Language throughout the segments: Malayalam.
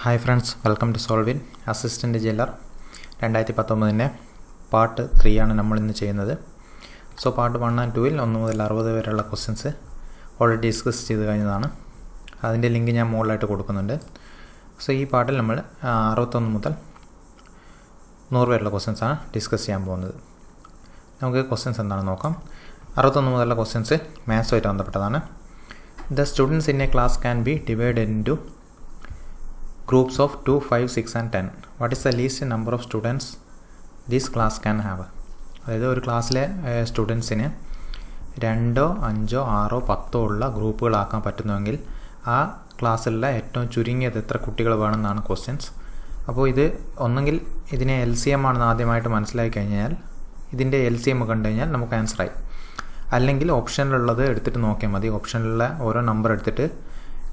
Hi friends, welcome to solving assistant jailer 2019 part 3 ആണ് നമ്മളിന്ന് ചെയ്യുന്നത്. സോ പാർട്ട് 1 and 2 1 മുതൽ 60 വരെയുള്ള ക്വസ്റ്റ്യൻസ് ഓൾറെഡി ഡിസ്കസ് ചെയ്ത് കഴിഞ്ഞതാണ്. അതിൻ്റെ ലിങ്ക് ഞാൻ മുകളിലായിട്ട് കൊടുക്കുന്നുണ്ട്. സോ ഈ പാർട്ടിൽ നമ്മൾ 61 മുതൽ 100 വരെയുള്ള ക്വസ്റ്റ്യൻസാണ് ഡിസ്കസ് ചെയ്യാൻ പോകുന്നത്. നമുക്ക് ക്വസ്റ്റ്യൻസ് എന്താണെന്ന് നോക്കാം. 61 മുതലുള്ള ക്വസ്റ്റ്യൻസ് മാത്സുമായിട്ട് ബന്ധപ്പെട്ടതാണ്. The students in A class can be divided into groups of 2, 5, 6 and 10. What is the least number of students this class can have? അതായത് ഒരു ക്ലാസ്സിലെ സ്റ്റുഡൻസിന് 2, 5, 6, 10 ഉള്ള ഗ്രൂപ്പുകളാക്കാൻ പറ്റുന്നുവെങ്കിൽ ആ ക്ലാസ്സിലുള്ള ഏറ്റവും ചുരുങ്ങിയത് എത്ര കുട്ടികൾ വേണമെന്നാണ് ക്വസ്റ്റ്യൻസ്. അപ്പോൾ ഇത് ഒന്നെങ്കിൽ ഇതിനെ LCM ആണെന്ന് ആദ്യമായിട്ട് മനസ്സിലാക്കി കഴിഞ്ഞാൽ ഇതിൻ്റെ LCM കണ്ടു കഴിഞ്ഞാൽ നമുക്ക് ആൻസറായി. അല്ലെങ്കിൽ ഓപ്ഷനിലുള്ളത് എടുത്തിട്ട് നോക്കിയാൽ മതി. ഓപ്ഷനിലുള്ള ഓരോ നമ്പർ എടുത്തിട്ട്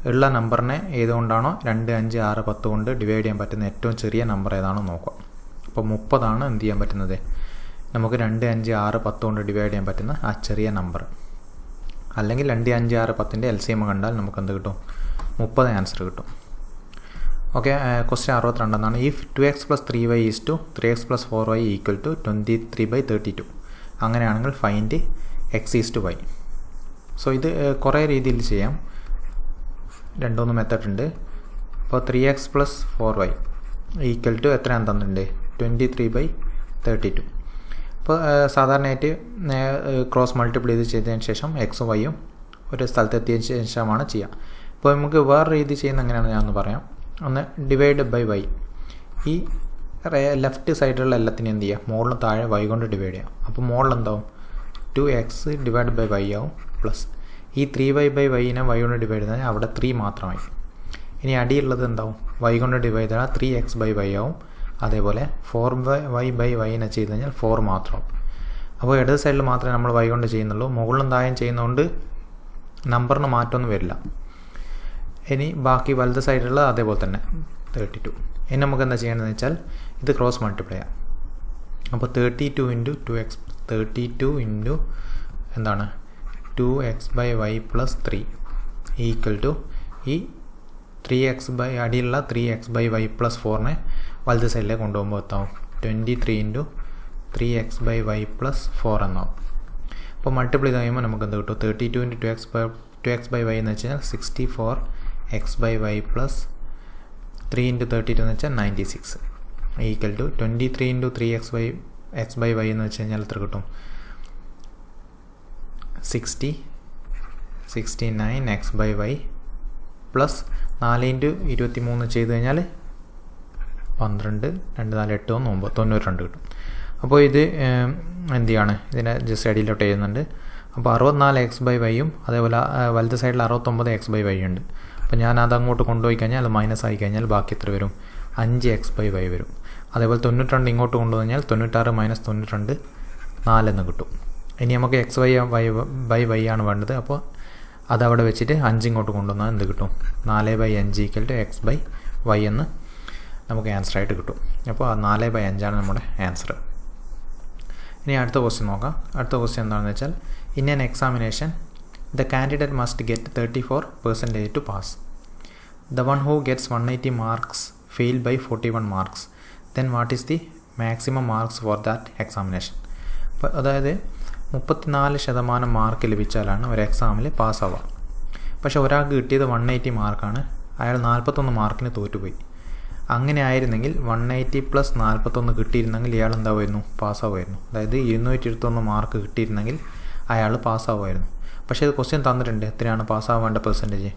ഉള്ള നമ്പറിനെ ഏതുകൊണ്ടാണോ 2, 5, 6, 10 കൊണ്ട് ഡിവൈഡ് ചെയ്യാൻ പറ്റുന്ന ഏറ്റവും ചെറിയ നമ്പർ ഏതാണോ നോക്കുക. അപ്പോൾ 30 എന്ത് ചെയ്യാൻ പറ്റുന്നത്, നമുക്ക് 2, 5, 6, 10 കൊണ്ട് ഡിവൈഡ് ചെയ്യാൻ പറ്റുന്ന ആ ചെറിയ നമ്പർ. അല്ലെങ്കിൽ 2, 5, 6, 10ൻ്റെ LCM കണ്ടാൽ നമുക്ക് എന്ത് കിട്ടും, 30 ആൻസർ കിട്ടും. Okay, question 62 if 2x + 3y is to 3x + 4y equal to 23/32. അങ്ങനെയാണെങ്കിൽ find x is to y. So ഇത് കുറേ രീതിയിൽ ചെയ്യാം. 2 മെത്തേഡ് ഉണ്ട്. അപ്പോൾ 3x + 4y ഈക്വൽ ടു എത്രയാണ് തന്നിട്ടുണ്ട്, 23/32. അപ്പോൾ സാധാരണയായിട്ട് ക്രോസ് മൾട്ടിപ്ലൈ ചെയ്തതിന് ശേഷം എക്സും വൈയും ഒരു സ്ഥലത്തെത്തിയതിന് ശേഷമാണ് ചെയ്യുക. അപ്പോൾ നമുക്ക് വേറെ രീതി ചെയ്യുന്ന എങ്ങനെയാണ് ഞാനൊന്ന് പറയാം. ഒന്ന് ഡിവൈഡ് ബൈ വൈ. ഈ ലെഫ്റ്റ് സൈഡിലുള്ള എല്ലാത്തിനും എന്ത് ചെയ്യുക, മുകളിലും താഴെ y കൊണ്ട് ഡിവൈഡ് ചെയ്യാം. അപ്പോൾ മുകളിൽ എന്താവും, 2x / y ആവും പ്ലസ് ഈ 3y/yനെ y കൊണ്ട് ഡിവൈഡ് ചെയ്താൽ അവിടെ 3 മാത്രമായി. ഇനി അടിയുള്ളത് എന്താവും, y കൊണ്ട് ഡിവൈഡ് ചെയ്താൽ 3x/y ആവും. അതേപോലെ 4y/yനെ ചെയ്ത് കഴിഞ്ഞാൽ 4 മാത്രമാവും. അപ്പോൾ ഇടത് സൈഡിൽ മാത്രമേ നമ്മൾ y കൊണ്ട് ചെയ്യുന്നുള്ളൂ. മുകളിലും താഴെയും ചെയ്യുന്നതുകൊണ്ട് നമ്പറിന് മാറ്റമൊന്നും വരില്ല. ഇനി ബാക്കി വലത് സൈഡിലുള്ളത് അതേപോലെ തന്നെ 32. ഇനി നമുക്ക് എന്താ ചെയ്യേണ്ടതെന്ന് വെച്ചാൽ ഇത് ക്രോസ് മൾട്ടിപ്ലൈ ചെയ്യാം. അപ്പോൾ 32 × 2x 32 × എന്താണ് 2x/y + 3 ഈക്വൽ ടു ഈ 3x അടിയുള്ള 3x/y + 4നെ വലത് സൈഡിലേക്ക് കൊണ്ടുപോകുമ്പോൾ എത്താവും 23 × 3x/y + 4 എന്നാവും. അപ്പോൾ മൾട്ടിപ്ലൈ ചെയ്യുമ്പോൾ നമുക്ക് എന്ത് കിട്ടും, 32 × 2x/y എന്ന് വെച്ച് കഴിഞ്ഞാൽ 64x/y + 3 × 32 എന്ന് വെച്ചാൽ 96 ഈക്വൽ ടു 23 × 3x/y എന്ന് വെച്ച് കഴിഞ്ഞാൽ എത്ര കിട്ടും, 69x/y പ്ലസ് 4 × 23 ചെയ്ത് കഴിഞ്ഞാൽ 12, 2, 4, 8, 9, 92 കിട്ടും. അപ്പോൾ ഇത് എന്ത് ചെയ്യാണ്, ഇതിനെ ജസ്റ്റ് അടിയിലോട്ട് എഴുതുന്നുണ്ട്. അപ്പോൾ 64x/y അതേപോലെ വലത് സൈഡിൽ 69x/y ഉണ്ട്. അപ്പോൾ ഞാൻ അത് അങ്ങോട്ട് കൊണ്ടുപോയി കഴിഞ്ഞാൽ അത് മൈനസ് ആയി കഴിഞ്ഞാൽ ബാക്കി എത്ര വരും, 5x/y വരും. അതേപോലെ 92 ഇങ്ങോട്ട് കൊണ്ടുപോയി കഴിഞ്ഞാൽ 96 - 92 4 എന്ന് കിട്ടും. ഇനി നമുക്ക് x/y ആണ് വേണ്ടത്. അപ്പോൾ അതവിടെ വെച്ചിട്ട് 5 ഇങ്ങോട്ട് കൊണ്ടുവന്നാൽ എന്ത് കിട്ടും, 4/5 = x/y എന്ന് നമുക്ക് ആൻസറായിട്ട് കിട്ടും. അപ്പോൾ 4/5 നമ്മുടെ ആൻസർ. ഇനി അടുത്ത ക്വസ്റ്റ്യൻ നോക്കാം. അടുത്ത ക്വസ്റ്റ്യൻ എന്താണെന്ന് വെച്ചാൽ in an examination the candidate must get 34% to pass. The one who gets 180 marks fail by 41 marks. Then what is the maximum marks for that examination. അപ്പോൾ അതായത് 34% മാർക്ക് ലഭിച്ചാലാണ് ഒരു എക്സാമിൽ പാസ്സാവുക. പക്ഷേ ഒരാൾക്ക് കിട്ടിയത് 180 മാർക്കാണ്, അയാൾ 41 മാർക്കിന് തോറ്റുപോയി. അങ്ങനെ ആയിരുന്നെങ്കിൽ 180 + 41 കിട്ടിയിരുന്നെങ്കിൽ ഇയാൾ എന്താവുമായിരുന്നു, പാസ്സാവുമായിരുന്നു. അതായത് 221 മാർക്ക് കിട്ടിയിരുന്നെങ്കിൽ അയാൾ പാസ്സാവുമായിരുന്നു. പക്ഷേ ഇത് ക്വസ്റ്റ്യൻ തന്നിട്ടുണ്ട്, എത്രയാണ് പാസ്സാവേണ്ട പെർസെൻറ്റേജ്,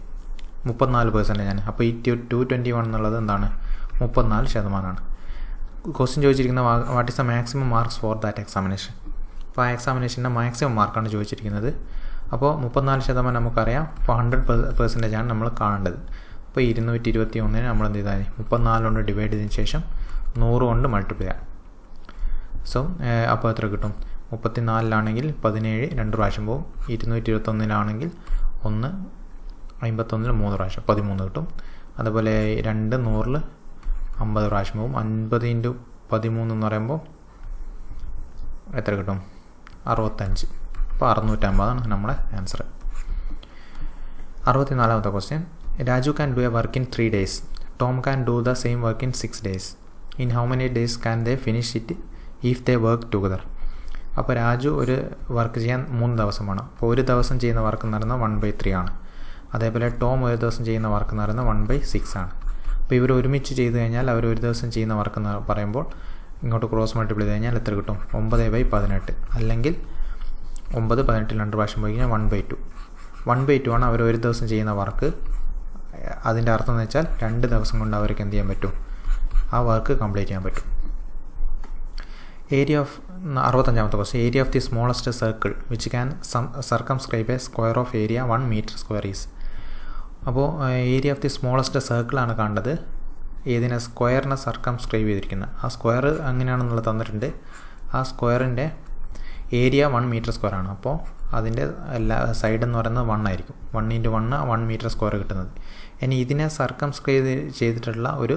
34%. അപ്പോൾ ഈ 221 എന്നുള്ളത് എന്താണ്, 34%. ക്വസ്റ്റ്യൻ ചോദിച്ചിരിക്കുന്ന what is the maximum marks for that examination. അപ്പോൾ ആ എക്സാമിനേഷൻ്റെ മാക്സിമം മാർക്കാണ് ചോദിച്ചിരിക്കുന്നത്. അപ്പോൾ 34% നമുക്കറിയാം. അപ്പോൾ 100% നമ്മൾ കാണേണ്ടത്. അപ്പോൾ 221 നമ്മൾ എന്ത് ചെയ്താൽ 34 കൊണ്ട് ഡിവൈഡ് ചെയ്തതിന് ശേഷം 100 കൊണ്ട് മൾട്ടിപ്ലൈ ചെയ്യാം. സോ അപ്പോൾ എത്ര കിട്ടും, 34 17 2 പ്രാവശ്യം പോകും. 221 1 51 3 പ്രാവശ്യം 13 കിട്ടും. അതുപോലെ 2 100 50 പ്രാവശ്യം പോകും. 50 × 13 എന്ന് പറയുമ്പോൾ എത്ര കിട്ടും, 65. അപ്പോൾ 650 നമ്മുടെ ആൻസർ. 64ാമത്തെ question. Raju can do a work in 3 days. Tom can do the same work in 6 days. In how many days can they finish it if they work together? അപ്പോൾ രാജു ഒരു വർക്ക് ചെയ്യാൻ 3 ദിവസമാണ്. അപ്പോൾ ഒരു ദിവസം ചെയ്യുന്ന വർക്ക് എന്ന് പറയുന്നത് 1/3 ആണ്. അതേപോലെ ടോം ഒരു ദിവസം ചെയ്യുന്ന വർക്ക് എന്ന് പറയുന്നത് 1/6 ആണ്. അപ്പോൾ ഇവർ ഒരുമിച്ച് ചെയ്ത് കഴിഞ്ഞാൽ അവർ ഒരു ദിവസം ചെയ്യുന്ന വർക്ക് എന്ന് പറയുമ്പോൾ ഇങ്ങോട്ട് ക്രോസ് മൾട്ടിപ്ലൈ ചെയ്ത് കഴിഞ്ഞാൽ എത്ര കിട്ടും? 9/18. അല്ലെങ്കിൽ 9 18 2 പ്രാവശ്യം പോയി കഴിഞ്ഞാൽ 1/2. 1/2 ആണ് അവർ ഒരു ദിവസം ചെയ്യുന്ന വർക്ക്. അതിൻ്റെ അർത്ഥം എന്ന് വെച്ചാൽ 2 ദിവസം കൊണ്ട് അവർക്ക് എന്ത് ചെയ്യാൻ പറ്റും? ആ വർക്ക് കംപ്ലീറ്റ് ചെയ്യാൻ പറ്റും. ഏരിയ ഓഫ് 65ാമത്തെ question. Area of the smallest circle which can circumscribe a square of area 1 metre square is. അപ്പോൾ ഏരിയ ഓഫ് ദി സ്മോളസ്റ്റ് സർക്കിളാണ് കണ്ടത്. ഏതിനെ? സ്ക്വയറിനെ സർക്കംസ്ക്രൈബ് ചെയ്തിരിക്കുന്നത്. ആ സ്ക്വയർ അങ്ങനെയാണെന്നുള്ളത് തന്നിട്ടുണ്ട്. ആ സ്ക്വയറിൻ്റെ ഏരിയ 1 മീറ്റർ സ്ക്വയർ ആണ്. അപ്പോൾ അതിൻ്റെ എല്ലാ സൈഡ് എന്ന് പറയുന്നത് 1 ആയിരിക്കും. 1 × 1 1 മീറ്റർ സ്ക്വയർ കിട്ടുന്നത്. ഇനി ഇതിനെ സർക്കംസ്ക്രൈബ് ചെയ്തിട്ടുള്ള ഒരു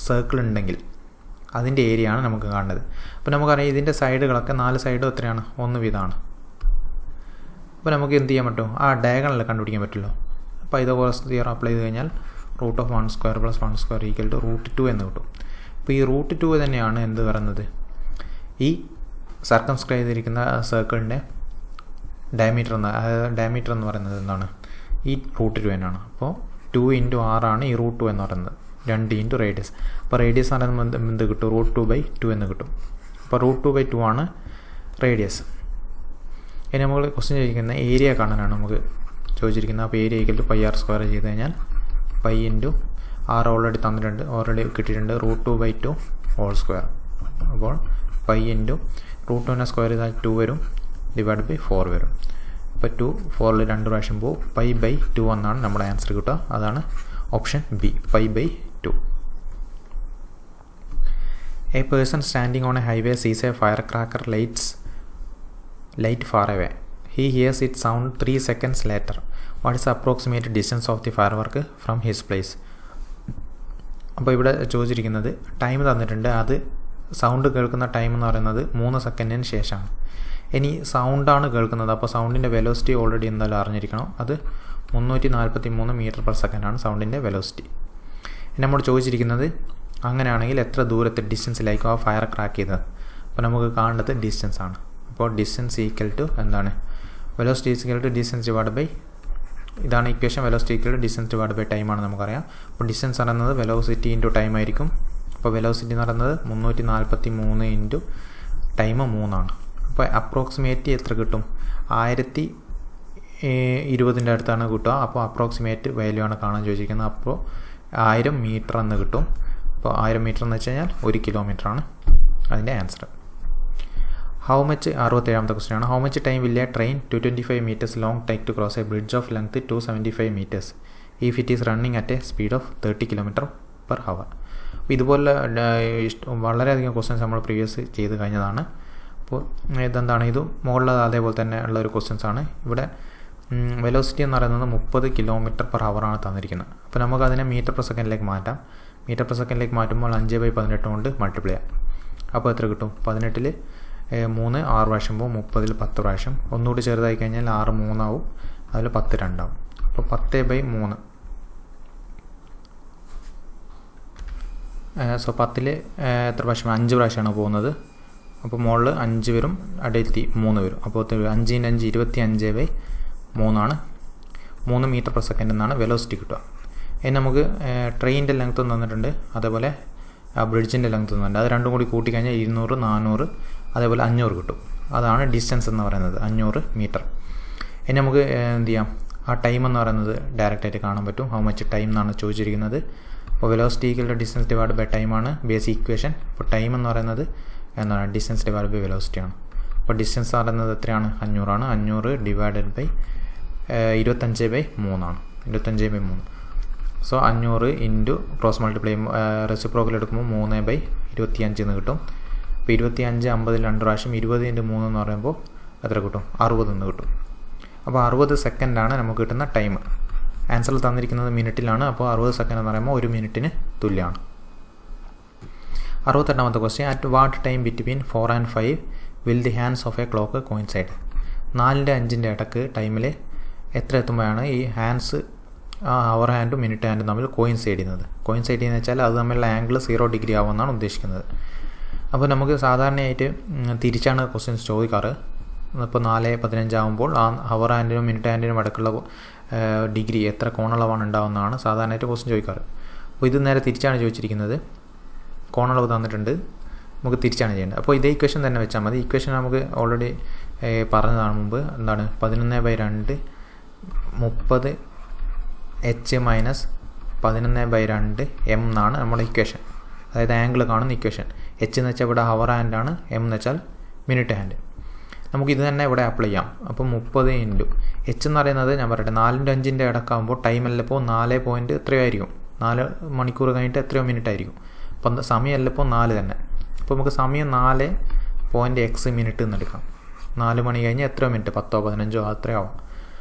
സർക്കിൾ ഉണ്ടെങ്കിൽ അതിൻ്റെ ഏരിയ ആണ് നമുക്ക് കാണുന്നത്. അപ്പോൾ നമുക്കറിയാം ഇതിൻ്റെ സൈഡുകളൊക്കെ 4 സൈഡും എത്രയാണ്? 1 വീതമാണ്. അപ്പോൾ നമുക്ക് എന്ത് ചെയ്യാൻ പറ്റും? ആ ഡയഗണൽ കണ്ടുപിടിക്കാൻ പറ്റുമല്ലോ. അപ്പോൾ ഇതേപോലെ തിയറം അപ്ലൈ ചെയ്ത് കഴിഞ്ഞാൽ √1² + 1² √2 എന്ന് കിട്ടും. അപ്പോൾ ഈ √2 തന്നെയാണ് എന്ത് പറയുന്നത്? ഈ സർക്കംസ്ക്രൈബ് ചെയ്തിരിക്കുന്ന സർക്കിളിൻ്റെ ഡയമീറ്റർ എന്ന് പറയുന്നത് എന്താണ്? ഈ √2 തന്നെയാണ്. അപ്പോൾ 2 × r ആണ് ഈ √2 എന്ന് പറയുന്നത്. 2 × റേഡിയസ്. അപ്പോൾ റേഡിയസ് എന്ന് പറയുന്നത് എന്ത് കിട്ടും? √2/2 എന്ന് കിട്ടും. അപ്പോൾ √2/2 ആണ് റേഡിയസ്. ഇനി നമ്മൾ ക്വസ്റ്റ്യൻ ചോദിക്കുന്ന ഏരിയ കാണാനാണ് നമുക്ക് ചോദിച്ചിരിക്കുന്നത്. അപ്പോൾ ഏരിയ = πr² ചെയ്ത് കഴിഞ്ഞാൽ π × r ഓൾറെഡി തന്നിട്ടുണ്ട്, ഓൾറെഡി കിട്ടിയിട്ടുണ്ട്. √2/2 2. അപ്പോൾ π × √2 സ്ക്വയർ ചെയ്താൽ 2 വരും, /4 വരും. അപ്പോൾ 2 4 2 പ്രാവശ്യം പോകും. π/2 എന്നാണ് നമ്മുടെ ആൻസർ കിട്ടുക. അതാണ് option B, π/2. A person standing on a highway sees a firecracker light far away. He hears it sound 3 seconds later. What is the approximate distance of the firework from his place? അപ്പോൾ ഇവിടെ ചോദിച്ചിരിക്കുന്നത് ടൈം തന്നിട്ടുണ്ട്. അത് സൗണ്ട് കേൾക്കുന്ന ടൈം എന്ന് പറയുന്നത് 3 സെക്കൻഡിന് ശേഷമാണ്. ഇനി സൗണ്ടാണ് കേൾക്കുന്നത്. അപ്പോൾ സൗണ്ടിൻ്റെ വെലോസിറ്റി ഓൾറെഡി എന്തായാലും അറിഞ്ഞിരിക്കണം. അത് 343 മീറ്റർ/സെക്കൻഡ് ആണ് സൗണ്ടിൻ്റെ വെലോസിറ്റി. ഇനി നമ്മൾ ചോദിച്ചിരിക്കുന്നത് അങ്ങനെയാണെങ്കിൽ എത്ര ദൂരത്തെ ഡിസ്റ്റൻസിലായിരിക്കും ആ ഫയർ ക്രാക്ക് ചെയ്തത്. അപ്പോൾ നമുക്ക് കാണേണ്ടത് ഡിസ്റ്റൻസ് ആണ്. അപ്പോൾ ഡിസ്റ്റൻസ് = എന്താണ്? വെലോസിറ്റി = ഡിസ്റ്റൻസ് / ഇതാണ് ഇക്വേഷൻ. വെലോസിറ്റി = ഡിസ്റ്റൻസ് / ടൈമാണ് നമുക്കറിയാം. അപ്പോൾ ഡിസ്റ്റൻസ് പറയുന്നത് വെലോസിറ്റി × ടൈം ആയിരിക്കും. അപ്പോൾ വെലോസിറ്റി എന്ന് പറയുന്നത് 343 × ടൈം 3 ആണ്. അപ്പോൾ അപ്രോക്സിമേറ്റ് എത്ര കിട്ടും? 1020 അടുത്താണ് കിട്ടുക. അപ്പോൾ അപ്രോക്സിമേറ്റ് വാല്യൂ ആണ് കാണാൻ ചോദിച്ചിരിക്കുന്നത്. അപ്പോൾ 1000 മീറ്റർ എന്ന് കിട്ടും. അപ്പോൾ 1000 മീറ്റർ എന്ന് വെച്ച് കഴിഞ്ഞാൽ 1 കിലോമീറ്റർ ആണ് അതിൻ്റെ ആൻസർ. ഹൗ മച്ച് 67ാമത്തെ ക്വസ്റ്റ്യൻ ആണ്. How much time will a train 225 meters long take to cross a bridge of length 275 meters if it is running at a speed of 30 km/h? അപ്പോൾ ഇതുപോലെ വളരെയധികം ക്വസ്റ്റ്യൻസ് നമ്മൾ പ്രീവിയസ് ചെയ്ത് കഴിഞ്ഞതാണ്. അപ്പോൾ ഇതെന്താണ്? ഇത് മുകളിൽ അതേപോലെ തന്നെ ഉള്ളൊരു ക്വസ്റ്റ്യൻസ് ആണ്. ഇവിടെ വെലോസിറ്റി എന്ന് പറയുന്നത് 30 km/h ആണ് തന്നിരിക്കുന്നത്. അപ്പോൾ നമുക്കതിനെ മീറ്റർ/സെക്കൻഡിലേക്ക് മാറ്റാം. മീറ്റർ/സെക്കൻഡിലേക്ക് മാറ്റുമ്പോൾ 5/18 കൊണ്ട് മൾട്ടിപ്ലൈ ചെയ്യാം. അപ്പോൾ എത്ര കിട്ടും? 18 3 6 പ്രാവശ്യം പോകും, 30 10 പ്രാവശ്യം. ഒന്നുകൂടി ചെറുതായി കഴിഞ്ഞാൽ 6 3 ആവും, അതിൽ 10 2 ആവും. അപ്പോൾ 10/3. സോ 10 എത്ര പ്രാവശ്യം? 5 പ്രാവശ്യമാണ് പോകുന്നത്. അപ്പോൾ മുകളിൽ 5 വരും, അടിയിലെത്തി 3 വരും. അപ്പോൾ 5 × 5 25/3 ആണ്. 3 മീറ്റർ/സെക്കൻഡ് എന്നാണ് വെലോസിറ്റി കിട്ടുക. ഇനി നമുക്ക് ട്രെയിനിൻ്റെ ലെങ്ത്ത് തന്നിട്ടുണ്ട്, അതേപോലെ ബ്രിഡ്ജിൻ്റെ ലെങ്ത്ത് തന്നിട്ടുണ്ട്. അത് രണ്ടും കൂടി കൂട്ടിക്കഴിഞ്ഞാൽ 200 400 അതേപോലെ 500 കിട്ടും. അതാണ് ഡിസ്റ്റൻസ് എന്ന് പറയുന്നത്, 500 മീറ്റർ. ഇനി നമുക്ക് എന്ത് ചെയ്യാം? ആ ടൈം എന്ന് പറയുന്നത് ഡയറക്റ്റായിട്ട് കാണാൻ പറ്റും. ഹൗ മച്ച് ടൈം എന്നാണ് ചോദിച്ചിരിക്കുന്നത്. അപ്പോൾ വെലോസിറ്റി = ഡിസ്റ്റൻസ് / ടൈമാണ് ബേസിക് ഇക്വേഷൻ. അപ്പോൾ ടൈം എന്ന് പറയുന്നത് എന്താണ്? ഡിസ്റ്റൻസ് / വെലോസിറ്റി ആണ്. അപ്പോൾ ഡിസ്റ്റൻസ് പറയുന്നത് എത്രയാണ്? 500 ആണ്. 500 / 25/3 ആണ്. 25/3. സോ 500 × ക്രോസ് മൾട്ടിപ്ലൈ റെസിപ്രോക്കൽ എടുക്കുമ്പോൾ 3/25 എന്ന് കിട്ടും. അപ്പോൾ 25 50 2 പ്രാവശ്യം 20 × 3 എന്ന് പറയുമ്പോൾ എത്ര കിട്ടും? 60 എന്ന് കിട്ടും. അപ്പോൾ 60 സെക്കൻഡാണ് നമുക്ക് കിട്ടുന്ന ടൈം. ആൻസറിൽ തന്നിരിക്കുന്നത് മിനിറ്റിലാണ്. അപ്പോൾ 60 സെക്കൻഡ് എന്ന് പറയുമ്പോൾ 1 മിനിറ്റിന് തുല്യമാണ്. 68ാമത്തെ question. At what time between 4 and 5 will the hands of a clock coincide? 4 ൻ്റെ 5 ഇടയ്ക്ക് ടൈമിൽ എത്ര എത്തുമ്പോഴാണ് ഈ ഹാൻഡ്സ് ആ ഹവർ ഹാൻഡും മിനിറ്റ് ഹാൻഡും തമ്മിൽ കോയിൻസൈഡ് ചെയ്യുന്നത് വെച്ചാൽ അത് തമ്മിലുള്ള ആംഗിൾ 0 ഡിഗ്രി ആവുമെന്നാണ് ഉദ്ദേശിക്കുന്നത്. അപ്പോൾ നമുക്ക് സാധാരണയായിട്ട് തിരിച്ചാണ് ക്വസ്റ്റ്യൻസ് ചോദിക്കാറ്. ഇപ്പോൾ 4:15 ആകുമ്പോൾ ആ ഹവർ ഹാൻഡിനും മിനിറ്റ് ഹാൻഡിനും ഇടയ്ക്കുള്ള ഡിഗ്രി എത്ര കോണളവാണ് ഉണ്ടാവുന്നതാണ് സാധാരണയായിട്ട് ക്വസ്റ്റ്യൻ ചോദിക്കാറ്. അപ്പോൾ ഇത് നേരെ തിരിച്ചാണ് ചോദിച്ചിരിക്കുന്നത്. കോണളവ് തന്നിട്ടുണ്ട്, നമുക്ക് തിരിച്ചാണ് ചെയ്യേണ്ടത്. അപ്പോൾ ഇതേ ഇക്വേഷൻ തന്നെ വെച്ചാൽ മതി. ഇക്വേഷൻ നമുക്ക് ഓൾറെഡി പറഞ്ഞതാണ് മുമ്പ്. എന്താണ് 11/2 30 h മൈനസ് 11/2 m എന്നാണ് നമ്മുടെ ഇക്വേഷൻ. അതായത് ആംഗിൾ കാണുന്ന ഇക്വേഷൻ. h എന്ന് വെച്ചാൽ ഇവിടെ ഹവർ ഹാൻഡാണ്, m എന്ന് വെച്ചാൽ മിനിറ്റ് ഹാൻഡ്. നമുക്കിത് തന്നെ ഇവിടെ അപ്ലൈ ചെയ്യാം. അപ്പോൾ 30 ഇൻറ്റു h എന്ന് പറയുന്നത് ഞാൻ പറയട്ടെ 4-5 ഇടക്കാകുമ്പോൾ ടൈമല്ലപ്പോൾ 4 എത്രയോ ആയിരിക്കും, 4 മണിക്കൂർ കഴിഞ്ഞിട്ട് എത്രയോ മിനിറ്റ് ആയിരിക്കും. അപ്പം സമയമല്ലപ്പോൾ 4 തന്നെ. അപ്പോൾ നമുക്ക് സമയം 4.x മിനിറ്റ് എന്ന് എടുക്കാം. 4 മണി കഴിഞ്ഞ് എത്രയോ മിനിറ്റ്, 10-15 അത്രയോ ആവും.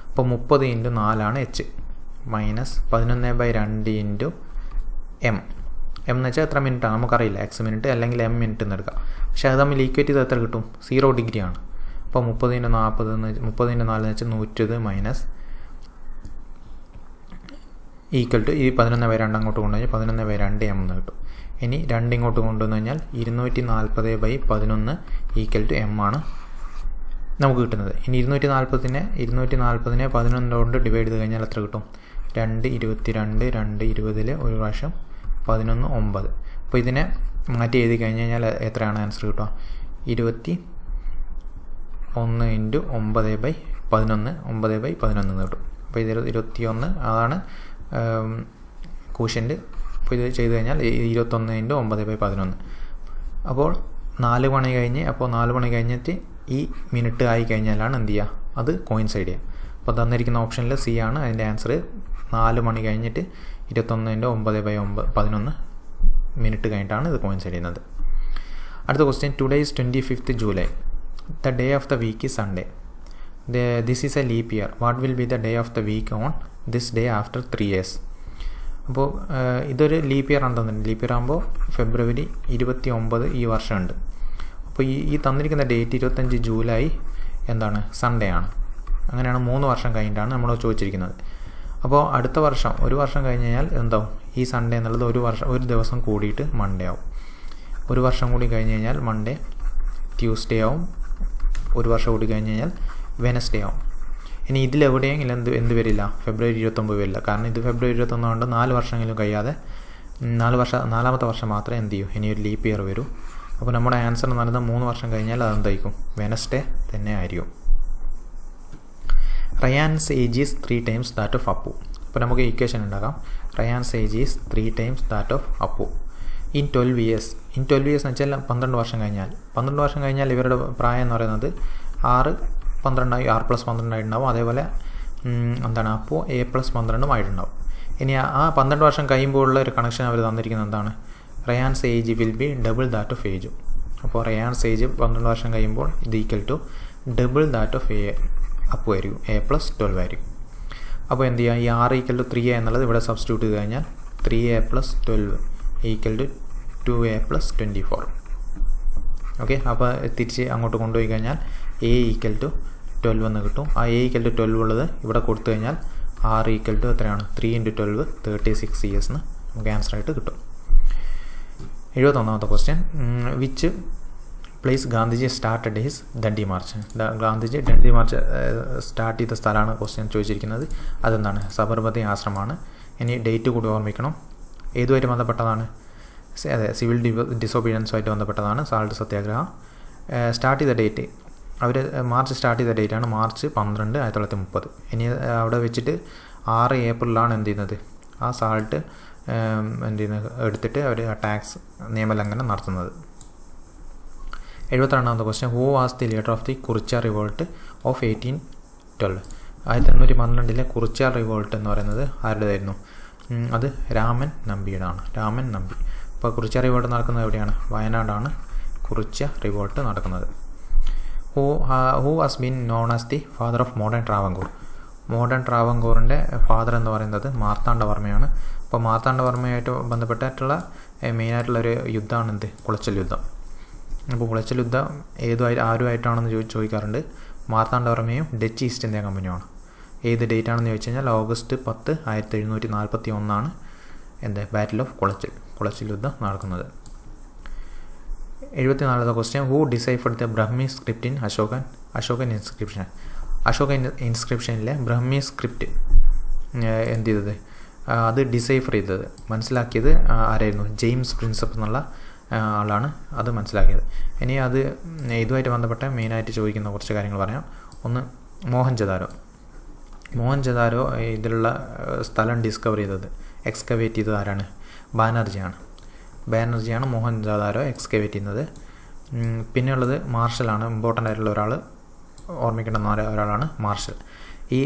അപ്പോൾ 30 into 4 h minus 11/2 into m. m എന്ന് വെച്ചാൽ എത്ര മിനിറ്റാണ് നമുക്കറിയില്ല, x മിനിറ്റ് അല്ലെങ്കിൽ m മിനിറ്റ് എന്ന് എടുക്കാം. പക്ഷേ അത് തമ്മിൽ ഈക്വേറ്റ് ചെയ്ത് എത്ര കിട്ടും, 0 ഡിഗ്രിയാണ്. അപ്പോൾ 30 × 40 30 × 4 എന്ന് വെച്ചാൽ 120 മൈനസ് ഈക്വൽ ടു ഈ 11/2 അങ്ങോട്ട് കൊണ്ടുകഴിഞ്ഞാൽ 11/2 m എന്ന് കിട്ടും. ഇനി 2 ഇങ്ങോട്ട് കൊണ്ടുവന്നു കഴിഞ്ഞാൽ 240/11 ഈക്വൽ ടു m ആണ് നമുക്ക് കിട്ടുന്നത്. ഇനി 240-നെ 11 കൊണ്ട് ഡിവൈഡ് ചെയ്ത് കഴിഞ്ഞാൽ എത്ര കിട്ടും, 2 22 2 20 ഒരു പ്രാവശ്യം 11 9. അപ്പോൾ ഇതിനെ മാറ്റി എഴുതി കഴിഞ്ഞ് കഴിഞ്ഞാൽ എത്രയാണ് ആൻസർ കിട്ടുക, 21 × 9/11 9/11 എന്ന് കിട്ടും. അപ്പോൾ ഇത് 21 അതാണ് ക്വോഷ്യൻ്റ്. അപ്പോൾ ഇത് ചെയ്ത് കഴിഞ്ഞാൽ 21 × 9/11. അപ്പോൾ 4 മണി കഴിഞ്ഞ്, അപ്പോൾ 4 മണി കഴിഞ്ഞിട്ട് ഈ മിനിറ്റ് ആയി കഴിഞ്ഞാലാണ് എന്ത് ചെയ്യുക, അത് കോയിൻസൈഡ് ചെയ്യുക. അപ്പോൾ തന്നിരിക്കുന്ന ഓപ്ഷനിൽ സി ആണ് അതിൻ്റെ ആൻസർ. 4 മണി കഴിഞ്ഞിട്ട് 21 × 9/11 മിനിറ്റ് കഴിഞ്ഞിട്ടാണ് ഇത് കോയിൻസൈഡ് ചെയ്യുന്നത്. അടുത്ത question, today is 25th July. The day of the week is Sunday. This is a leap year. What will be the day of the week on this day after 3 years? അപ്പോൾ ഇതൊരു ലീപ്പ് ഇയർ ആണ് തന്നിട്ടുണ്ട്. ലീപ്പ് ഇയർ ആകുമ്പോൾ ഫെബ്രുവരി 29 ഈ വർഷമുണ്ട്. അപ്പോൾ ഈ തന്നിരിക്കുന്ന ഡേറ്റ് 25 ജൂലൈ എന്താണ്, സൺഡേ ആണ്. അങ്ങനെയാണ് 3 വർഷം കഴിഞ്ഞിട്ടാണ് നമ്മൾ ചോദിച്ചിരിക്കുന്നത്. അപ്പോൾ അടുത്ത വർഷം, ഒരു വർഷം കഴിഞ്ഞ് കഴിഞ്ഞാൽ എന്താവും, ഈ സൺഡേ എന്നുള്ളത് ഒരു ദിവസം കൂടിയിട്ട് മൺഡേ ആവും. ഒരു വർഷം കൂടി കഴിഞ്ഞ് കഴിഞ്ഞാൽ മൺഡേ ട്യൂസ്ഡേ ആവും. ഒരു വർഷം കൂടി കഴിഞ്ഞ് കഴിഞ്ഞാൽ വെനസ്ഡേ ആവും. ഇനി ഇതിലെവിടെയെങ്കിലും എന്ത് വരില്ല, ഫെബ്രുവരി 29 വരില്ല. കാരണം ഇത് ഫെബ്രുവരി 21 കൊണ്ട് 4 വർഷമെങ്കിലും കഴിയാതെ 4ാമത്തെ വർഷം മാത്രമേ എന്ത് ചെയ്യൂ, ഇനി ഒരു ലീപ്പ് ഇയർ വരൂ. അപ്പോൾ നമ്മുടെ ആൻസർ എന്ന് പറയുന്നത് 3 വർഷം കഴിഞ്ഞാൽ അതെന്തായിരിക്കും, വെനസ്ഡേ തന്നെ ആയിരിക്കും. Rayan's age is 3 times that of Appu. അപ്പോൾ നമുക്ക് ഇക്വേഷൻ ഉണ്ടാക്കാം. Rayan's age is 3 times that of Appu in 12 years. In 12 years എന്ന് വെച്ചാൽ 12 വർഷം കഴിഞ്ഞാൽ. 12 വർഷം കഴിഞ്ഞാൽ ഇവരുടെ പ്രായം എന്ന് പറയുന്നത് 6+12 ആയിട്ടുണ്ടാവും. അതേപോലെ എന്താണ്, അപ്പോൾ A+12 ആയിട്ടുണ്ടാവും. ഇനി ആ 12 വർഷം കഴിയുമ്പോഴുള്ള ഒരു കണക്ഷൻ അവർ തന്നിരിക്കുന്നത് എന്താണ്, Ryan's age will be double that of age. അപ്പോൾ റയാൻസ് ഏജ് 12 വർഷം കഴിയുമ്പോൾ ഇത് equal to double that of Appu ആയിരിക്കും, A+12 ആയിരിക്കും. അപ്പോൾ എന്ത് ചെയ്യുക, ഈ 6 = 3A എന്നുള്ളത് ഇവിടെ സബ്സ്റ്റിറ്റ്യൂട്ട് ചെയ്ത് കഴിഞ്ഞാൽ 3A+12 equal to 2A+24. Okay, അപ്പോൾ തിരിച്ച് അങ്ങോട്ട് കൊണ്ടുപോയി കഴിഞ്ഞാൽ A = 12 എന്ന് കിട്ടും. ആ A = 12 ഉള്ളത് ഇവിടെ കൊടുത്തു കഴിഞ്ഞാൽ 6 = എത്രയാണ്, 3 × 12 36 years എന്ന് നമുക്ക് ആൻസർ ആയിട്ട് കിട്ടും. 71ാമത്തെ question, which place Gandhiji started his Dandi march. Gandhiji Dandi march start ചെയ്ത സ്ഥലമാണ് ക്വസ്റ്റ്യൻ ചോദിച്ചിരിക്കുന്നത്. അതെന്താണ്, സബർമതി ആശ്രമമാണ്. ഇനി ഡേറ്റ് കൂടി ഓർമ്മിക്കണം. ഏതുമായിട്ട് ബന്ധപ്പെട്ടതാണ്, അതെ, സിവിൽ ഡിസോബീഡിയൻസുമായിട്ട് ബന്ധപ്പെട്ടതാണ് സാൾട്ട് സത്യാഗ്രഹം. സ്റ്റാർട്ട് ചെയ്ത ഡേറ്റ്, അവർ മാർച്ച് സ്റ്റാർട്ട് ചെയ്ത ഡേറ്റാണ് മാർച്ച് 12, 1930. ഇനി അവിടെ വെച്ചിട്ട് 6 ഏപ്രിലാണ് എന്ത് ചെയ്യുന്നത്, ആ സാൾട്ട് എന്ത് ചെയ്യുന്നത് എടുത്തിട്ട് അവർ ടാക്സ് നിയമലംഘനം നടത്തുന്നത്. 72ാമത്തെ question, who was the leader of the Kurichya revolt of 1812. 1812 Kurichya revolt എന്ന് പറയുന്നത് ആരുടേതായിരുന്നു, അത് രാമൻ നമ്പിയുടെയാണ്. രാമൻ നമ്പി. അപ്പോൾ കുറിച്യ റിവോൾട്ട് നടക്കുന്നത് എവിടെയാണ്, വയനാടാണ് കുറിച്യ റിവോൾട്ട് നടക്കുന്നത്. Who has been known as the father of modern Travancore. Modern ട്രാവൻകൂറിൻ്റെ ഫാദർ എന്ന് പറയുന്നത് മാർത്താണ്ഡവർമ്മയാണ്. അപ്പോൾ മാർത്താണ്ഡവർമ്മയായിട്ട് ബന്ധപ്പെട്ടിട്ടുള്ള മെയിനായിട്ടുള്ളൊരു യുദ്ധമാണ് എന്ത്, കുളച്ചൽ യുദ്ധം. അപ്പോൾ കുളച്ചൽ യുദ്ധം ആരുമായിട്ടാണെന്ന് ചോദിക്കാറുണ്ട്. മാർത്താണ്ഡവർമ്മയും ഡച്ച് ഈസ്റ്റ് ഇന്ത്യ കമ്പനിയുമാണ് ഏത് ഡേറ്റ് ആണെന്ന് ചോദിച്ചു കഴിഞ്ഞാൽ ഓഗസ്റ്റ് 10, 1741 എന്ത് ബാറ്റിൽ ഓഫ് കുളച്ചിൽ യുദ്ധം നടക്കുന്നത്. 74ാമത്തെ question, who deciphered the Brahmi script in Ashokan inscription. Ashokan ഇൻസ്ക്രിപ്ഷനിലെ ബ്രഹ്മി സ്ക്രിപ്റ്റ് എന്ത് ചെയ്തത്, അത് ഡിസൈഫർ ചെയ്തത്, മനസ്സിലാക്കിയത് ആരായിരുന്നു? ജെയിംസ് പ്രിൻസപ്പ് എന്നുള്ള ആളാണ് അത് മനസ്സിലാക്കിയത്. ഇനി അത് ഇതുമായിട്ട് ബന്ധപ്പെട്ട മെയിനായിട്ട് ചോദിക്കുന്ന കുറച്ച് കാര്യങ്ങൾ പറയാം. ഒന്ന്, മോഹൻജദാരോ ഇതിലുള്ള സ്ഥലം ഡിസ്കവർ ചെയ്തത്, എക്സ്കവേറ്റ് ചെയ്തത് ആരാണ്? ബാനർജിയാണ് മോഹൻജദാരോ എക്സ്കവേറ്റ് ചെയ്യുന്നത്. പിന്നെയുള്ളത് മാർഷലാണ്, ഇമ്പോർട്ടൻ്റ് ആയിട്ടുള്ള ഒരാൾ, ഓർമ്മിക്കേണ്ട ഒരാളാണ് മാർഷൽ. ഈ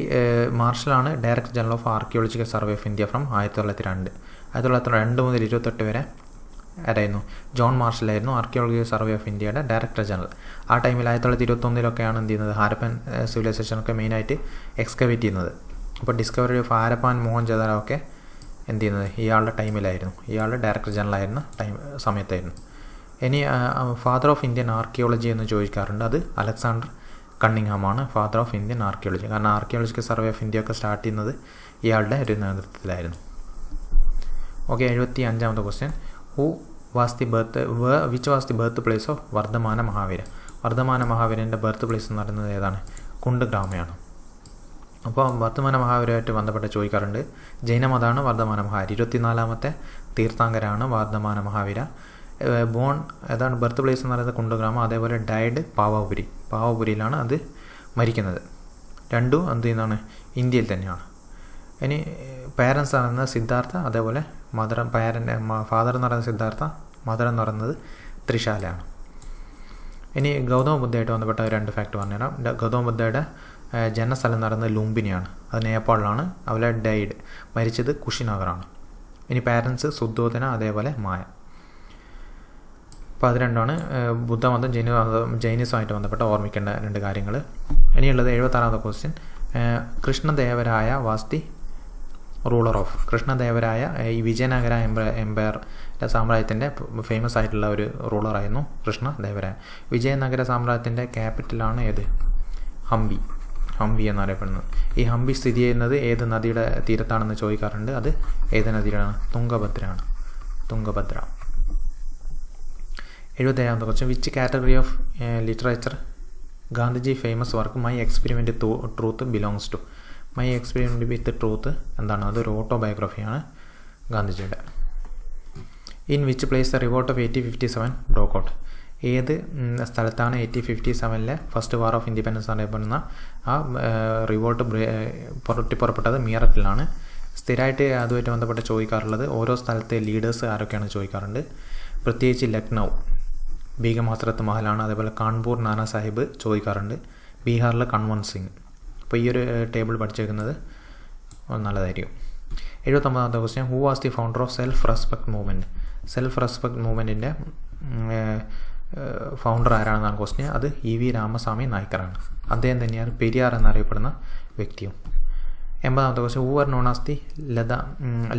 മാർഷലാണ് director general of archaeological survey of India from 1902. 1902 മുതൽ 28 വരെ ആരായിരുന്നു? ജോൺ മാർഷലായിരുന്നു ആർക്കിയോളജിക്കൽ സർവേ ഓഫ് ഇന്ത്യയുടെ ഡയറക്ടർ ജനറൽ. ആ ടൈമിൽ 1921 എന്ത് ചെയ്യുന്നത്, ഹാരപ്പൻ സിവിലൈസേഷനൊക്കെ മെയിനായിട്ട് എക്സ്കവേറ്റ് ചെയ്യുന്നത്. അപ്പോൾ discovery of Harappa and Mohenjo-daro ഒക്കെ എന്ത് ചെയ്യുന്നത് ഇയാളുടെ ടൈമിലായിരുന്നു, ഇയാളുടെ ഡയറക്ടർ ജനറൽ ആയിരുന്ന സമയത്തായിരുന്നു. ഇനി ഫാദർ ഓഫ് ഇന്ത്യൻ ആർക്കിയോളജി എന്ന് ചോദിക്കാറുണ്ട്, അത് അലക്സാണ്ടർ കണ്ണിങ്ഹാമാണ് ഫാദർ ഓഫ് ഇന്ത്യൻ ആർക്കിയോളജി. കാരണം ആർക്കിയോളജിക്കൽ സർവേ ഓഫ് ഇന്ത്യ ഒക്കെ സ്റ്റാർട്ട് ചെയ്യുന്നത് ഇയാളുടെ ഒരു നേതൃത്വത്തിലായിരുന്നു. ഓക്കെ, 75ാമത്തെ question, which was the birthplace of Vardhamana Mahavira. Vardhamana മഹാവീരൻ്റെ ബർത്ത് പ്ലേസ് എന്ന് പറയുന്നത് ഏതാണ്? കുണ്ട്ഗ്രാമയാണ്. അപ്പോൾ വർദ്ധമാന മഹാവീരമായിട്ട് ബന്ധപ്പെട്ട് ചോദിക്കാറുണ്ട്. ജൈനമതമാണ് വർദ്ധമാന മഹാവീര. 24ാമത്തെ തീർത്ഥാങ്കരാണ് വർദ്ധമാന മഹാവീര. ബോൺ ഏതാണ്? ബർത്ത് പ്ലേസ് എന്ന് പറയുന്നത് കുണ്ട്ഗ്രാമം. അതേപോലെ ഡയഡ് പാവപുരിയിലാണ് അത് മരിക്കുന്നത്. രണ്ടും എന്ത് ചെയ്യുന്നതാണ്? ഇന്ത്യയിൽ തന്നെയാണ്. ഇനി പേരൻസ് എന്ന് പറയുന്നത് സിദ്ധാർത്ഥ, അതേപോലെ ഫാദർ എന്ന് പറയുന്നത് സിദ്ധാർത്ഥ, മദർ എന്ന് പറയുന്നത് ത്രിശാലയാണ്. ഇനി ഗൗതമ ബുദ്ധയായിട്ട് ബന്ധപ്പെട്ട 2 ഫാക്ട് പറഞ്ഞുതരാം. ഗൗതമ ബുദ്ധയുടെ ജനസ്ഥലം എന്ന് പറയുന്നത് ലുംബിനിയാണ്, അത് നേപ്പാളിലാണ്. അതുപോലെ ഡൈഡ് മരിച്ചത് കുഷിനഗറാണ്. ഇനി പാരൻസ് സുദ്ധോധന, അതേപോലെ മായ. അപ്പോൾ അത് രണ്ടാണ് ബുദ്ധമതം ജൈനിസമായിട്ട് ബന്ധപ്പെട്ട ഓർമ്മിക്കേണ്ട 2 കാര്യങ്ങൾ. ഇനിയുള്ളത് 76ാമത്തെ question, Krishnadevaraya was the ruler of. Krishnadevaraya ഈ വിജയനഗര എംപയർ സാമ്രാജ്യത്തിൻ്റെ ഫേമസ് ആയിട്ടുള്ള ഒരു റൂളറായിരുന്നു കൃഷ്ണദേവരായ. വിജയനഗര സാമ്രാജ്യത്തിൻ്റെ ക്യാപിറ്റലാണ് ഏത്? ഹംപി എന്നറിയപ്പെടുന്നത്. ഈ ഹംപി സ്ഥിതി ചെയ്യുന്നത് ഏത് നദിയുടെ തീരത്താണെന്ന് ചോദിക്കാറുണ്ട്, അത് ഏത് നദിയിലാണ്? തുംഗഭദ്ര. 77ാമത്തെ question, which category of literature Gandhiji famous work my experiment truth belongs to. My experiment with truth എന്താണ്? അതൊരു ഓട്ടോബയോഗ്രഫിയാണ് ഗാന്ധിജിയുടെ. In which place the revolt of 1857 broke out. ഏത് സ്ഥലത്താണ് 1857 ഫസ്റ്റ് വാർ ഓഫ് ഇൻഡിപെൻഡൻസ് അറിയപ്പെടുന്ന ആ റിവോൾട്ട് പൊട്ടിപ്പുറപ്പെട്ടത്? മീററ്റിലാണ്. സ്ഥിരമായിട്ട് അതുമായിട്ട് ബന്ധപ്പെട്ട് ചോദിക്കാറുള്ളത് ഓരോ സ്ഥലത്തെ ലീഡേഴ്സ് ആരൊക്കെയാണ് ചോദിക്കാറുണ്ട്. പ്രത്യേകിച്ച് ലക്നൗ ബീഗം ഹസ്രത്ത് മഹലാണ്. അതേപോലെ കാൺപൂർ നാനാ സാഹിബ് ചോദിക്കാറുണ്ട്. ബീഹാറിൽ കൺവന്ത് സിംഗ്. അപ്പോൾ ഈ ഒരു ടേബിൾ പഠിച്ചു വെക്കുന്നത് നല്ലതായിരിക്കും. 79ാമത്തെ question, who was the founder of self respect movement. Self respect മൂവ്മെൻറ്റിൻ്റെ ഫൗണ്ടർ ആരാണെന്നാണ് ക്വസ്റ്റ്യൻ. അത് EV രാമസ്വാമി നായ്ക്കറാണ്. അദ്ദേഹം തന്നെയാണ് പെരിയാർ എന്നറിയപ്പെടുന്ന വ്യക്തിയും. 80ാമത്തെ question, who are known as the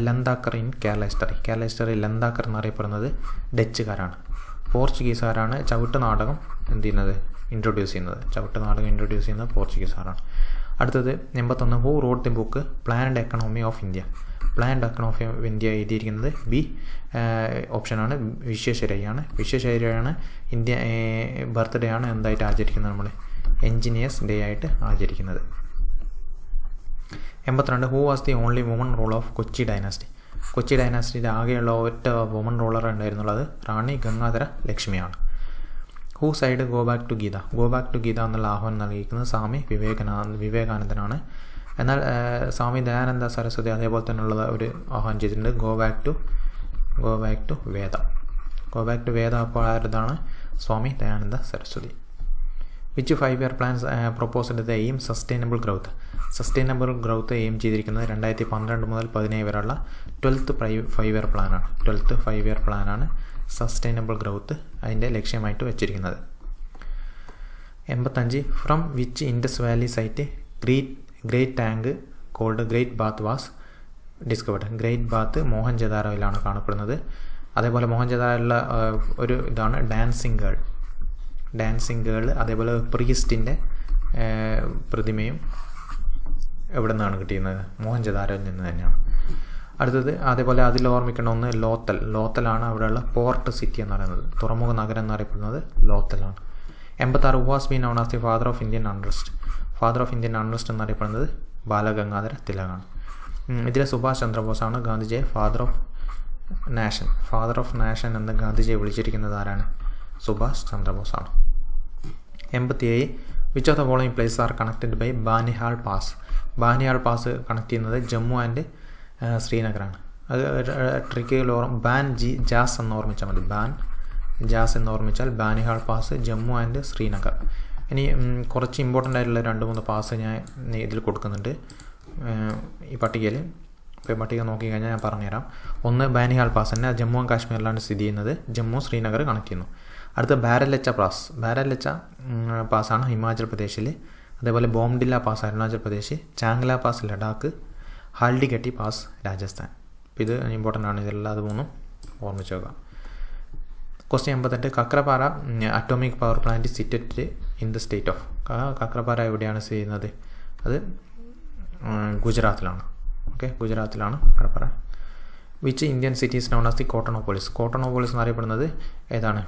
Lanthakkar in Kerala history. Kerala history ലന്താക്കർ എന്നറിയപ്പെടുന്നത് ഡച്ചുകാരാണ്. പോർച്ചുഗീസുകാരാണ് ചവിട്ട് നാടകം ഇൻട്രൊഡ്യൂസ് ചെയ്യുന്നത് പോർച്ചുഗീസുകാരാണ്. അടുത്തത് 81, who wrote the book planned economy of India. Planned economy of India എഴുതിയിരിക്കുന്നത് ബി ഓപ്ഷനാണ് വിശ്വേശ്വരയ്യാണ്. വിശ്വേശ്വരയ്യാണ് ഇന്ത്യ ബർത്ത്ഡേ ആണ് എന്തായിട്ട് ആചരിക്കുന്നത്? നമ്മൾ എൻജിനീയേഴ്സ് ഡേ ആയിട്ട് ആചരിക്കുന്നത്. 82, who was the only woman rule of Kochi dynasty. Kochi ഡൈനാസ്റ്റിയുടെ ആകെയുള്ള ഒറ്റ വുമൺ റൂളർ ഉണ്ടായിരുന്നുള്ളത് റാണി ഗംഗാധര ലക്ഷ്മിയാണ്. Who said go back to Gita. Go back to Gita എന്നുള്ള ആഹ്വാനം നൽകിയിരിക്കുന്നത് സ്വാമി വിവേകാനന്ദനാണ്. എന്നാൽ സ്വാമി ദയാനന്ദ സരസ്വതി അതേപോലെ തന്നെയുള്ള ഒരു ആഹ്വാനം ചെയ്തിട്ടുണ്ട്, ഗോ ബാക്ക് ടു വേദ. അപ്പോൾ ആരതാണ്? Swami Dayananda Saraswati. Which 5-year plans proposed the aim sustainable growth aim ചെയ്തിരിക്കുന്നത് 2012 മുതൽ 2017 വരെയുള്ള 12th 5-year പ്ലാനാണ്. 12th 5-year പ്ലാനാണ് സസ്റ്റൈനബിൾ ഗ്രൗത്ത് അതിൻ്റെ ലക്ഷ്യമായിട്ട് വെച്ചിരിക്കുന്നത്. 85, from which Indus valley site great tank called great bath was discovered. Great bath മോഹൻജദാരോയിലാണ് കാണപ്പെടുന്നത്. അതേപോലെ മോഹൻജദാരോയിലുള്ള ഒരു ഇതാണ് ഡാൻസിങ് ഗേൾ. അതേപോലെ പ്രീസ്റ്റിൻ്റെ പ്രതിമയും എവിടെ നിന്നാണ് കിട്ടിയിരുന്നത്? മോഹൻജദാരോയിൽ നിന്ന് തന്നെയാണ്. അടുത്തത് അതേപോലെ അതിൽ ഓർമ്മിക്കേണ്ട ഒന്ന് ലോത്തലാണ് അവിടെയുള്ള പോർട്ട് സിറ്റി എന്ന് പറയുന്നത്, തുറമുഖ നഗരം എന്നറിയപ്പെടുന്നത് ലോത്തലാണ്. 86 was been known as the father of Indian unrest എന്നറിയപ്പെടുന്നത് ബാലഗംഗാധര തിലകാണ്. ഇതിലെ സുഭാഷ് ചന്ദ്രബോസാണ് ഗാന്ധിജിയെ ഫാദർ ഓഫ് നാഷൻ എന്ന് ഗാന്ധിജിയെ വിളിച്ചിരിക്കുന്നത് ആരാണ്? സുഭാഷ് ചന്ദ്രബോസാണ്. 87 which of the following place are connected by Banihal pass connect ചെയ്യുന്നത് ജമ്മു ആൻഡ് ശ്രീനഗറാണ്. അത് ട്രിക്കുകൾ ജാസ് എന്ന് ഓർമ്മിച്ചാൽ മതി. ജാസ് എന്ന് ഓർമ്മിച്ചാൽ ബാനിഹാൾ പാസ് ജമ്മു ആൻഡ് ശ്രീനഗർ. ഇനി കുറച്ച് ഇമ്പോർട്ടൻ്റ് ആയിട്ടുള്ള 2-3 പാസ് ഞാൻ ഇതിൽ കൊടുക്കുന്നുണ്ട് ഈ പട്ടികയിൽ. ഇപ്പോൾ പട്ടിക നോക്കിക്കഴിഞ്ഞാൽ ഞാൻ പറഞ്ഞുതരാം. ഒന്ന് ബാനിഹാൾ പാസ് തന്നെ ജമ്മു ആൻഡ് കാശ്മീരിലാണ് സ്ഥിതി ചെയ്യുന്നത്, ജമ്മു ശ്രീനഗർ കണക്ട് ചെയ്യുന്നു. അടുത്ത ബാരലച്ച പാസ്സാണ് ഹിമാചൽ പ്രദേശിൽ. അതേപോലെ Bomdila pass Arunachal Pradesh, Changla pass Ladakh, Haldighati pass Rajasthan. അപ്പോൾ ഇത് ഇമ്പോർട്ടൻ്റ് ആണ്, ഇതെല്ലാം അത് മൂന്നും ഓർമ്മിച്ച് വെക്കുക. Question 88 Kakrapar atomic power plant sited in the state of. Kakrapar എവിടെയാണ് സ്ഥിതി ചെയ്യുന്നത്? അത് ഗുജറാത്തിലാണ്. ഗുജറാത്തിലാണ് Kakrapar. Which Indian cities known as the Cottonopolis എന്നറിയപ്പെടുന്നത് ഏതാണ്?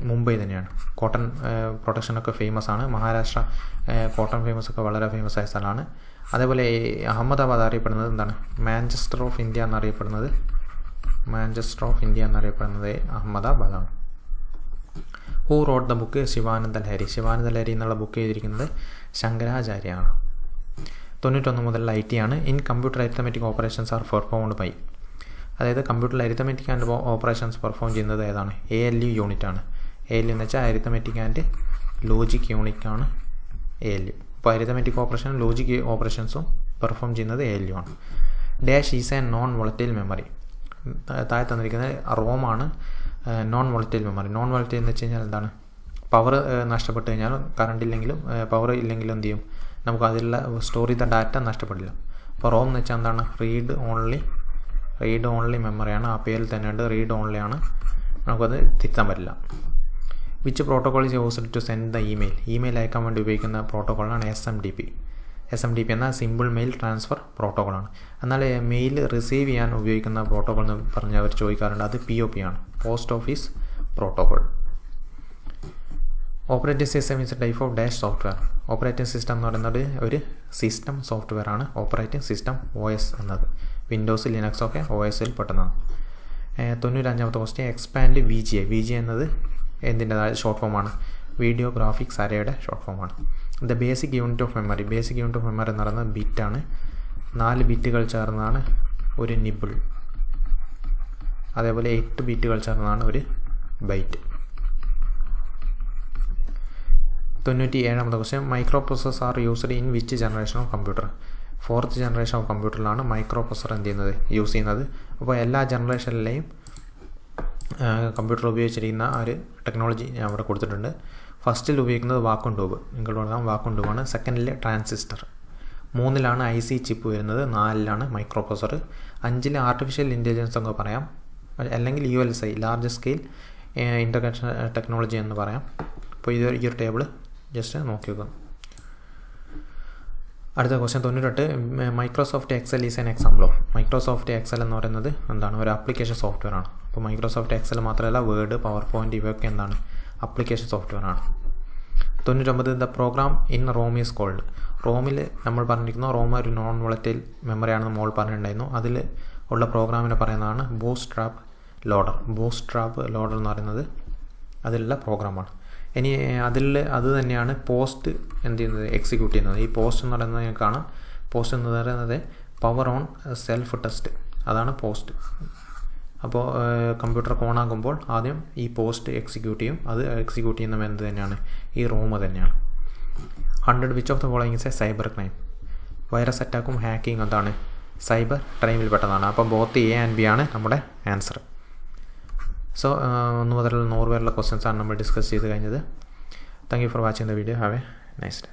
മുംബൈ തന്നെയാണ്. കോട്ടൺ പ്രൊഡക്ഷനൊക്കെ ഫേമസ് ആണ്. മഹാരാഷ്ട്ര കോട്ടൺ ഒക്കെ വളരെ ഫേമസ് ആയ സ്ഥലമാണ്. അതേപോലെ അഹമ്മദാബാദ് അറിയപ്പെടുന്നത് എന്താണ്? മാഞ്ചസ്റ്റർ ഓഫ് ഇന്ത്യ എന്നറിയപ്പെടുന്നത് അഹമ്മദാബാദാണ്. Who wrote the book Shivananda Lahari എന്നുള്ള ബുക്ക് ചെയ്തിരിക്കുന്നത് ശങ്കരാചാര്യയാണ്. 91 മുതൽ IT ആണ്. In computer arithmetic operations are performed by. അതായത് കമ്പ്യൂട്ടറിൽ അരിത്തമെറ്റിക് ആൻഡ് ഓപ്പറേഷൻസ് പെർഫോം ചെയ്യുന്നത് ഏതാണ്? ALU യൂണിറ്റ് ആണ്. ALU എന്ന് വെച്ചാൽ അരിത്തമെറ്റിക് ആൻഡ് ലോജിക് യൂണിറ്റ് ആണ് ALU. അപ്പോൾ അരിത്തമെറ്റിക് ഓപ്പറേഷൻ ലോജിക് ഓപ്പറേഷൻസും പെർഫോം ചെയ്യുന്നത് ALU ആണ്. Dash is a non volatile memory. താഴെ തന്നിരിക്കുന്നത് റോമാണ് non volatile memory. Non volatile എന്ന് വെച്ച് കഴിഞ്ഞാൽ എന്താണ്? പവർ നഷ്ടപ്പെട്ട് കഴിഞ്ഞാൽ കറണ്ട് ഇല്ലെങ്കിലും പവർ ഇല്ലെങ്കിലും എന്ത് ചെയ്യും? നമുക്ക് അതിലുള്ള സ്റ്റോർ ചെയ്ത ഡാറ്റ നഷ്ടപ്പെടില്ല. അപ്പോൾ റോം എന്ന് വെച്ചാൽ എന്താണ്? റീഡ് ഓൺലി മെമ്മറിയാണ്. ആ പേരിൽ തന്നെ ഉണ്ട്, റീഡ് ഓൺലി ആണ്, നമുക്കത് തിരുത്താൻ പറ്റില്ല. Which protocol is used to send the email അയക്കാൻ വേണ്ടി ഉപയോഗിക്കുന്ന പ്രോട്ടോകോളാണ് SMTP എന്നാൽ സിമ്പിൾ മെയിൽ ട്രാൻസ്ഫർ പ്രോട്ടോകോളാണ്. എന്നാൽ മെയിൽ റിസീവ് ചെയ്യാൻ ഉപയോഗിക്കുന്ന പ്രോട്ടോകോൾ എന്ന് പറഞ്ഞ് അവർ ചോദിക്കാറുണ്ട്, അത് POP ആണ്, post office protocol. Operating system is a type of dash software. Operating system എന്ന് പറയുന്നത് ഒരു സിസ്റ്റം സോഫ്റ്റ്വെയർ ആണ്. ഓപ്പറേറ്റിംഗ് സിസ്റ്റം OS എന്നത് വിൻഡോസ് ലിനക്സ് ഒക്കെ OSൽ പെട്ടതാണ്. 95ാമത്തെ ക്വസ്റ്റ്യൻ എക്സ്പാൻഡ് VGA എന്നത് എന്തിൻ്റെതായ ഷോർട്ട് ഫോമാണ്? വീഡിയോ ഗ്രാഫിക്സ് അരയുടെ ഷോർട്ട് ഫോമാണ്. The basic unit of memory എന്ന് പറയുന്നത് ബിറ്റാണ്. 4 ബിറ്റുകൾ ചേർന്നതാണ് ഒരു നിബിൾ. അതേപോലെ 8 ബിറ്റുകൾ ചേർന്നതാണ് ഒരു ബൈറ്റ്. 97ാമത്തെ question microprocessor are used in which generation of computer. 4th generation of കമ്പ്യൂട്ടറിലാണ് മൈക്രോ പ്രോസസ്സർ യൂസ് ചെയ്യുന്നത്. അപ്പോൾ എല്ലാ ജനറേഷനിലെയും കമ്പ്യൂട്ടർ ഉപയോഗിച്ചിരിക്കുന്ന ആ ഒരു ടെക്നോളജി ഞാൻ അവിടെ കൊടുത്തിട്ടുണ്ട്. ഫസ്റ്റിൽ ഉപയോഗിക്കുന്നത് വാക്വം ട്യൂബ്, നിങ്ങൾക്ക് പറയാം വാക്വം ട്യൂബാണ്. സെക്കൻഡിൽ ട്രാൻസിസ്റ്റർ. 3ലാണ് IC ചിപ്പ് വരുന്നത്. 4ലാണ് മൈക്രോ പ്രോസസ്സർ. 5ൽ ആർട്ടിഫിഷ്യൽ ഇൻ്റലിജൻസ് ഒക്കെ പറയാം, അല്ലെങ്കിൽ ULSI ലാർജ് സ്കെയിൽ ഇൻ്റർകണക്ഷൻ ടെക്നോളജി എന്ന് പറയാം. അപ്പോൾ ഈ ഒരു ടേബിൾ ജസ്റ്റ് നോക്കി വെക്കുക. അടുത്ത question 98 Microsoft Excel is an example of. Microsoft Excel എന്ന് പറയുന്നത് എന്താണ്? ഒരു ആപ്ലിക്കേഷൻ സോഫ്റ്റ്വെയർ ആണ്. അപ്പോൾ മൈക്രോസോഫ്റ്റ് എക്സൽ മാത്രമല്ല വേർഡ്, പവർ പോയിൻറ്റ് ഇവയൊക്കെ എന്താണ്? ആപ്ലിക്കേഷൻ സോഫ്റ്റ്വെയർ ആണ്. 99 the program in ROM is called. റോമിൽ നമ്മൾ പറഞ്ഞിരിക്കുന്നു റോം ഒരു നോൺ വോളറ്റൈൽ മെമ്മറിയാണെന്ന് മോൾ പറഞ്ഞിട്ടുണ്ടായിരുന്നു. അതിൽ ഉള്ള പ്രോഗ്രാമിനെ പറയുന്നതാണ് ബൂട്ട്സ്ട്രാപ്പ് ലോഡർ. ബൂട്ട്സ്ട്രാപ്പ് ലോഡർ എന്ന് പറയുന്നത് അതിലുള്ള പ്രോഗ്രാമാണ്. ഇനി അത് തന്നെയാണ് പോസ്റ്റ് എക്സിക്യൂട്ട് ചെയ്യുന്നത്. ഈ പോസ്റ്റ് എന്ന് പറയുന്നത് നിങ്ങൾക്ക് കാണാം. പോസ്റ്റ് എന്ന് പറയുന്നത് പവർ ഓൺ സെൽഫ് ടെസ്റ്റ്, അതാണ് പോസ്റ്റ്. അപ്പോൾ കമ്പ്യൂട്ടർ ഓണാകുമ്പോൾ ആദ്യം ഈ പോസ്റ്റ് എക്സിക്യൂട്ട് ചെയ്യും. അത് എക്സിക്യൂട്ട് ചെയ്യുന്നത് എന്ത് തന്നെയാണ്? ഈ റോം തന്നെയാണ്. 100 which of the following is a cyber crime. Virus അറ്റാക്കും ഹാക്കിങ് എന്താണ്? സൈബർ ക്രൈമിൽ പെട്ടതാണ്. അപ്പോൾ ബോത്ത് A and B ആണ് നമ്മുടെ ആൻസർ. സോ 1 മുതൽ 100 വരെയുള്ള ക്വസ്റ്റ്യൻസാണ് നമ്മൾ ഡിസ്കസ് ചെയ്ത് കഴിഞ്ഞത്. Thank you for watching the video. Have A nice day.